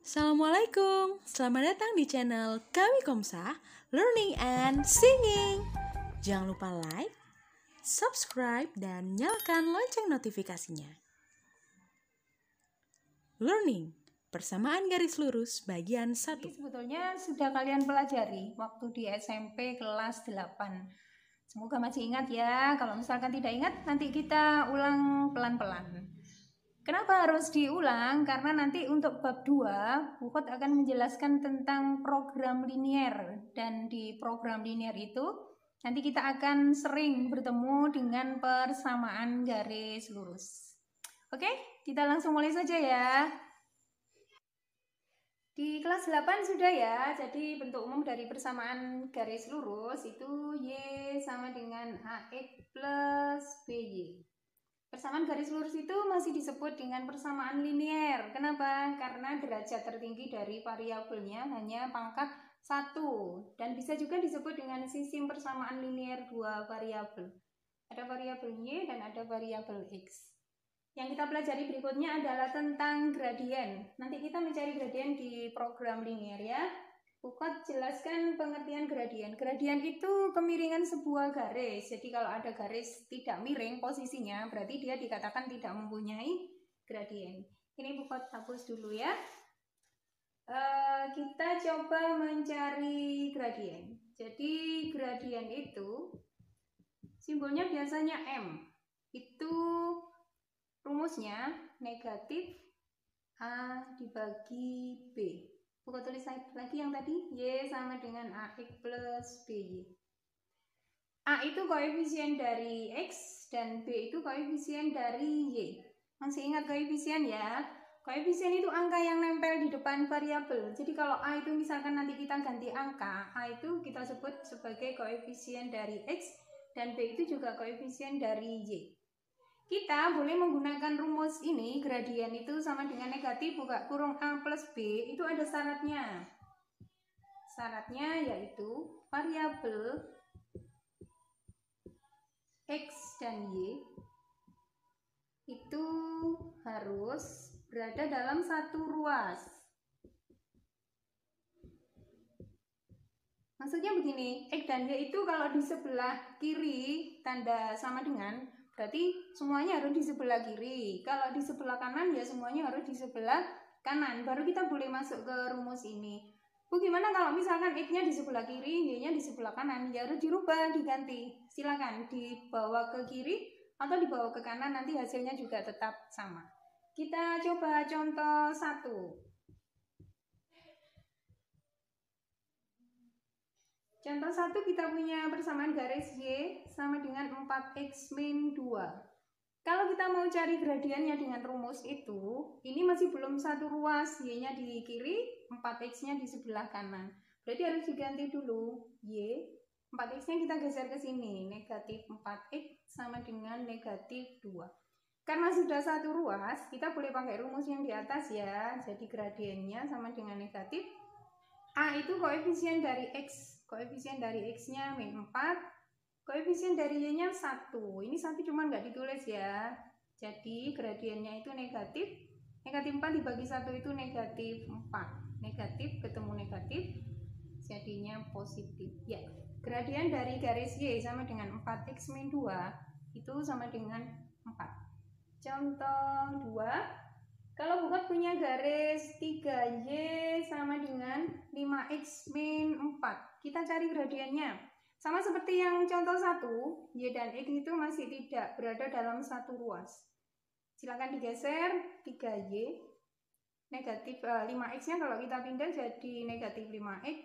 Assalamualaikum, selamat datang di channel kami Komsa, Learning and Singing. Jangan lupa like, subscribe, dan nyalakan lonceng notifikasinya. Learning, persamaan garis lurus bagian 1. Ini sebetulnya sudah kalian pelajari waktu di SMP kelas 8. Semoga masih ingat ya. Kalau misalkan tidak ingat, nanti kita ulang pelan-pelan. Kenapa harus diulang? Karena nanti untuk bab 2, Bukot akan menjelaskan tentang program linier. Dan di program linier itu, nanti kita akan sering bertemu dengan persamaan garis lurus. Oke, kita langsung mulai saja ya. Di kelas 8 sudah ya, jadi bentuk umum dari persamaan garis lurus itu Y sama dengan AX plus BY. Persamaan garis lurus itu masih disebut dengan persamaan linier. Kenapa? Karena derajat tertinggi dari variabelnya hanya pangkat 1. Dan bisa juga disebut dengan sistem persamaan linier dua variabel. Ada variabel Y dan ada variabel X. Yang kita pelajari berikutnya adalah tentang gradien. Nanti kita mencari gradien di program linier ya. Bukot jelaskan pengertian gradien. Gradien itu kemiringan sebuah garis. Jadi kalau ada garis tidak miring posisinya, berarti dia dikatakan tidak mempunyai gradien. Ini Bukot hapus dulu ya. Kita coba mencari gradien. Jadi gradien itu simbolnya biasanya M. Itu rumusnya negatif A dibagi B. Buka tulis lagi yang tadi, Y sama dengan AX plus BY. A itu koefisien dari X dan B itu koefisien dari Y. Masih ingat koefisien ya? Koefisien itu angka yang nempel di depan variabel. Jadi kalau A itu misalkan nanti kita ganti angka, A itu kita sebut sebagai koefisien dari X dan B itu juga koefisien dari Y. Kita boleh menggunakan rumus ini, gradien itu sama dengan negatif buka kurung A plus B, itu ada syaratnya. Syaratnya yaitu variabel X dan Y itu harus berada dalam satu ruas. Maksudnya begini, X dan Y itu kalau di sebelah kiri tanda sama dengan, berarti semuanya harus di sebelah kiri. Kalau di sebelah kanan ya semuanya harus di sebelah kanan. Baru kita boleh masuk ke rumus ini. Bu, gimana kalau misalkan X-nya di sebelah kiri, Y-nya di sebelah kanan? Ya harus dirubah, diganti. Silakan dibawa ke kiri atau dibawa ke kanan, nanti hasilnya juga tetap sama. Kita coba contoh 1. Contoh 1 kita punya persamaan garis Y sama dengan 4X min 2. Kalau kita mau cari gradiennya dengan rumus itu, ini masih belum satu ruas, Y-nya di kiri, 4X-nya di sebelah kanan. Berarti harus diganti dulu, Y, 4X-nya kita geser ke sini, negatif 4X sama dengan negatif 2. Karena sudah satu ruas, kita boleh pakai rumus yang di atas ya, jadi gradiennya sama dengan negatif. A itu koefisien dari X, koefisien dari X-nya min 4, koefisien dari Y-nya 1. Ini 1 cuma nggak ditulis ya. Jadi gradiennya itu negatif. Negatif 4 dibagi 1 itu negatif 4. Negatif ketemu negatif, jadinya positif. Ya, gradien dari garis Y sama dengan 4X min 2 itu sama dengan 4. Contoh 2. Kalau Bukot punya garis 3Y sama dengan 5X min 4, kita cari gradiennya. Sama seperti yang contoh 1, Y dan X itu masih tidak berada dalam satu ruas. Silakan digeser 3Y, negatif 5X-nya kalau kita pindah jadi negatif 5X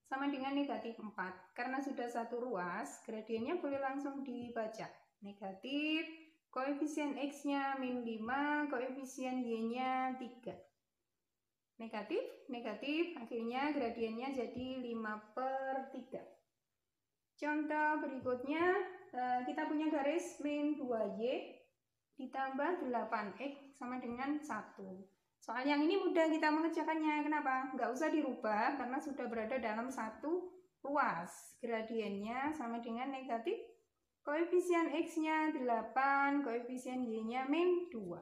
sama dengan negatif 4. Karena sudah satu ruas, gradiennya boleh langsung dibaca. Negatif koefisien X-nya min 5, koefisien Y-nya 3. Negatif, negatif, akhirnya gradiennya jadi 5/3. Contoh berikutnya, kita punya garis min 2Y ditambah 8X sama dengan 1. Soal yang ini mudah kita mengerjakannya, kenapa? Nggak usah dirubah karena sudah berada dalam satu ruas. Gradiennya sama dengan negatif koefisien X-nya 8, koefisien Y-nya min 2.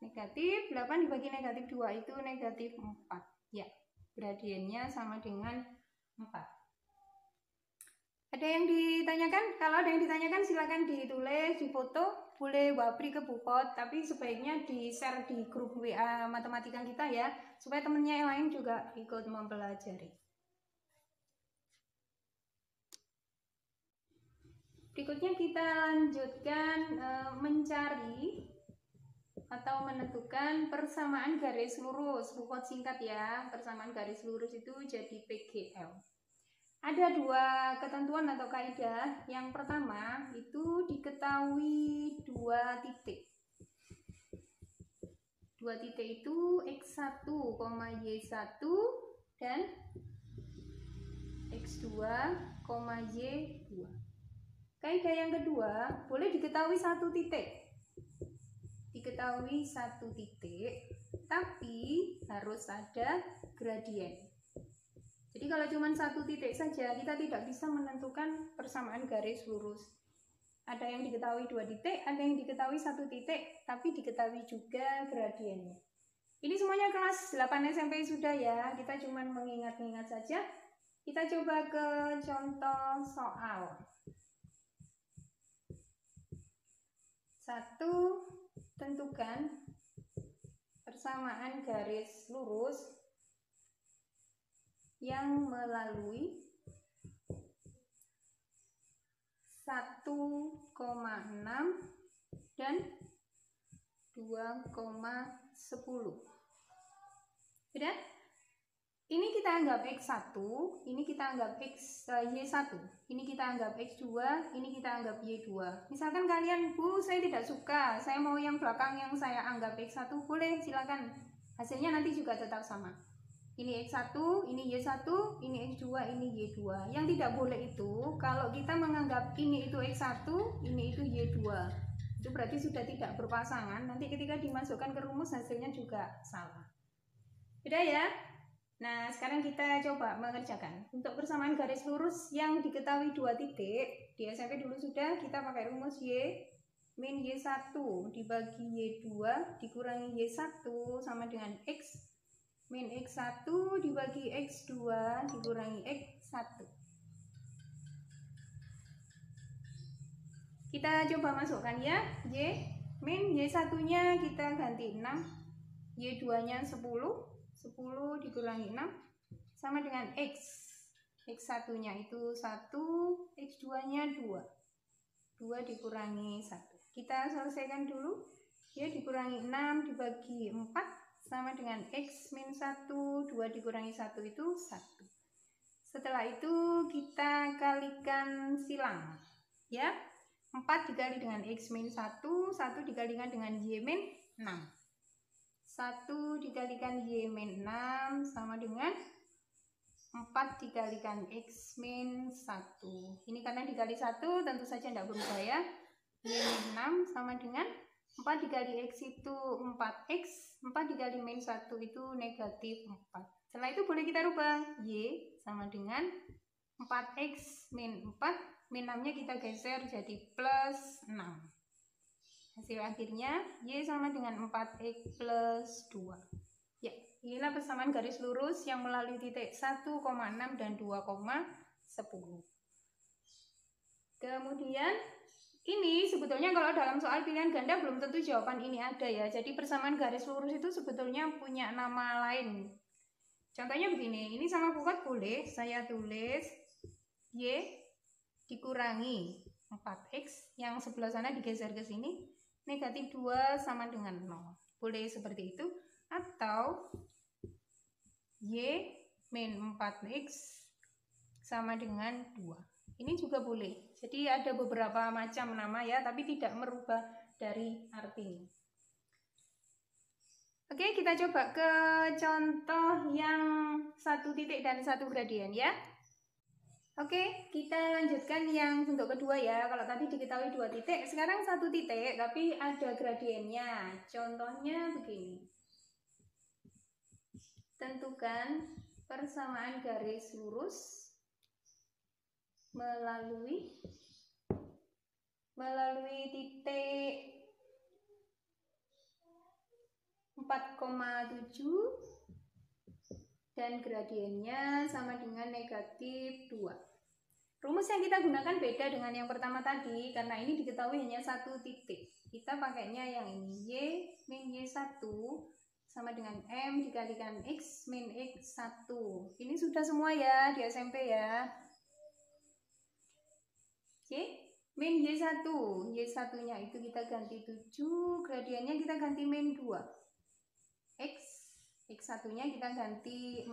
Negatif 8 dibagi negatif 2 itu negatif 4. Ya, gradiennya sama dengan 4. Ada yang ditanyakan? Kalau ada yang ditanyakan silakan ditulis, difoto, boleh wapri ke Bupot, tapi sebaiknya di-share di grup WA matematika kita ya, supaya temennya yang lain juga ikut mempelajari. Berikutnya kita lanjutkan mencari atau menentukan persamaan garis lurus. Bupot singkat ya, persamaan garis lurus itu jadi PGL. Ada dua ketentuan atau kaidah. Yang pertama itu diketahui dua titik. Dua titik itu X1, Y1 dan X2, Y2. Kaidah yang kedua, boleh diketahui satu titik. Diketahui satu titik, tapi harus ada gradien. Jadi kalau cuma satu titik saja, kita tidak bisa menentukan persamaan garis lurus. Ada yang diketahui dua titik, ada yang diketahui satu titik, tapi diketahui juga gradiennya. Ini semuanya kelas 8 SMP sudah ya, kita cuma mengingat-ingat saja. Kita coba ke contoh soal. 1. Tentukan persamaan garis lurus yang melalui 1,6 dan 2,10. Sudah? Ini kita anggap X1, ini kita anggap Y1, ini kita anggap X2, ini kita anggap Y2. Misalkan kalian, Bu, saya tidak suka, saya mau yang belakang yang saya anggap X1, boleh, silakan. Hasilnya nanti juga tetap sama. Ini X1, ini Y1, ini X2, ini Y2. Yang tidak boleh itu, kalau kita menganggap ini itu X1, ini itu Y2. Itu berarti sudah tidak berpasangan, nanti ketika dimasukkan ke rumus hasilnya juga salah. Sudah ya? Nah, sekarang kita coba mengerjakan. Untuk persamaan garis lurus yang diketahui dua titik, di SMP dulu sudah kita pakai rumus Y min Y1 dibagi Y2 dikurangi Y1 sama dengan X min X1 dibagi X2 dikurangi X1. Kita coba masukkan ya. Y min Y1-nya kita ganti 6, Y2-nya 10 dikurangi 6 sama dengan X. X1-nya itu 1, X2-nya 2. 2 dikurangi 1. Kita selesaikan dulu. Ya, dikurangi 6 dibagi 4 sama dengan X min 1, 2 dikurangi 1 itu 1. Setelah itu kita kalikan silang. Ya, 4 dikali dengan X min 1, 1 dikalikan dengan Y min 6. 1 dikalikan Y min 6 sama dengan 4 dikalikan X min 1. Ini karena dikali 1 tentu saja tidak berubah ya. Y min 6 sama dengan 4 dikali X itu 4X. 4 dikali min 1 itu negatif 4. Setelah itu boleh kita rubah. Y sama dengan 4X min 4. Min 6-nya kita geser jadi plus 6. Hasil akhirnya Y sama dengan 4X plus 2. Ya, inilah persamaan garis lurus yang melalui titik 1,6 dan 2,10. Kemudian, ini sebetulnya kalau dalam soal pilihan ganda belum tentu jawaban ini ada ya. Jadi persamaan garis lurus itu sebetulnya punya nama lain. Contohnya begini, ini sama Bupot boleh saya tulis Y dikurangi 4X, yang sebelah sana digeser ke sini. Negatif 2 sama dengan 0. Boleh seperti itu. Atau Y min 4X sama dengan 2. Ini juga boleh. Jadi ada beberapa macam nama ya, tapi tidak merubah dari artinya. Oke, kita coba ke contoh yang satu titik dan satu gradien ya. Oke, kita lanjutkan yang bentuk kedua ya. Kalau tadi diketahui dua titik, sekarang satu titik, tapi ada gradiennya. Contohnya begini. Tentukan persamaan garis lurus melalui titik dan gradiennya sama dengan negatif 2. Rumus yang kita gunakan beda dengan yang pertama tadi, karena ini diketahui hanya satu titik. Kita pakainya yang ini, Y min Y1 sama dengan M dikalikan X min X1. Ini sudah semua ya di SMP ya. Y min Y1, Y1-nya itu kita ganti 7, gradiennya kita ganti min 2. X1-nya kita ganti 4.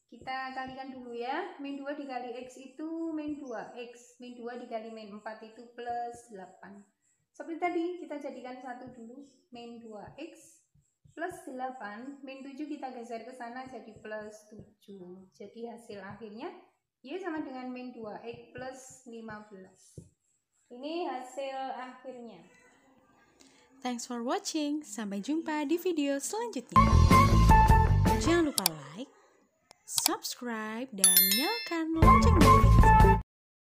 Kita kalikan dulu ya, min 2 dikali X itu min 2X, min 2 dikali min 4 itu plus 8. Seperti tadi, kita jadikan 1 dulu, min 2X plus 8, min 7 kita geser ke sana jadi plus 7. Jadi hasil akhirnya Y sama dengan min 2X plus 15. Ini hasil akhirnya. Thanks for watching. Sampai jumpa di video selanjutnya. Jangan lupa like, subscribe, dan nyalakan lonceng notifikasi.